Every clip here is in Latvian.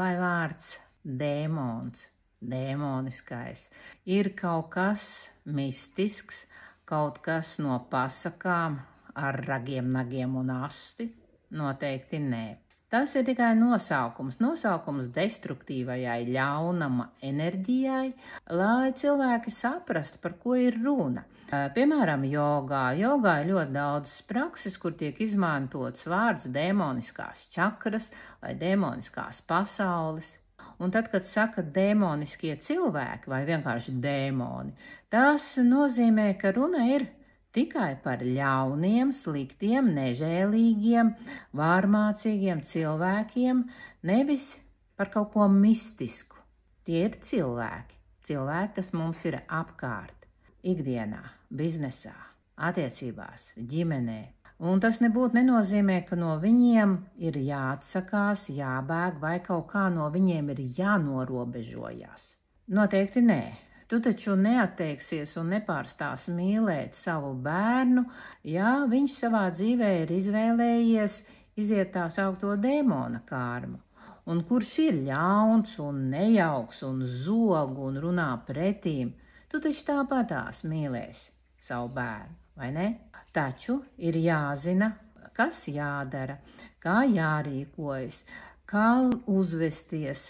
vai vārds dēmons, dēmoniskais, ir kaut kas mistisks, kaut kas no pasakām ar ragiem, nagiem un asti? Noteikti nē. Tas ir tikai nosaukums destruktīvajai ļaunama enerģijai, lai cilvēki saprastu, par ko ir runa. Piemēram, jogā ir ļoti daudz prakses, kur tiek izmantots vārds dēmoniskās čakras vai dēmoniskās pasaules. Un tad, kad saka dēmoniskie cilvēki vai vienkārši dēmoni, tas nozīmē, ka runa ir tikai par ļauniem, sliktiem, nežēlīgiem, vārmācīgiem cilvēkiem, nevis par kaut ko mistisku. Tie ir cilvēki, kas mums ir apkārt, ikdienā, biznesā, attiecībās, ģimenē. Un tas nebūtu nenozīmē, ka no viņiem ir jāatsakās, jābēg vai kaut kā no viņiem ir jānorobežojas. Noteikti nē. Tu taču neatteiksies un nepārstās mīlēt savu bērnu, ja viņš savā dzīvē ir izvēlējies iziet tā saukto dēmona kārmu. Un kurš ir ļauns un nejauks un zog un runā pretīm, tu taču tāpatās mīlēsi savu bērnu, vai ne? Taču ir jāzina, kas jādara, kā jārīkojas, kā uzvesties,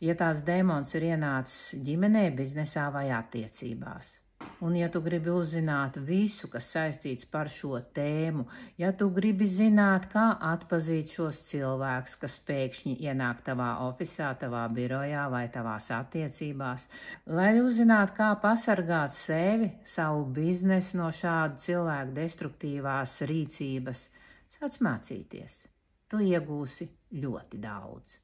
ja tās dēmons ir ienācis ģimenē, biznesā vai attiecībās. Un ja tu gribi uzzināt visu, kas saistīts par šo tēmu, ja tu gribi zināt, kā atpazīt šos cilvēkus, kas pēkšņi ienāk tavā ofisā, tavā birojā vai tavās attiecībās, lai uzzinātu, kā pasargāt sevi, savu biznesu no šādu cilvēku destruktīvās rīcības, sāc mācīties. Tu iegūsi ļoti daudz.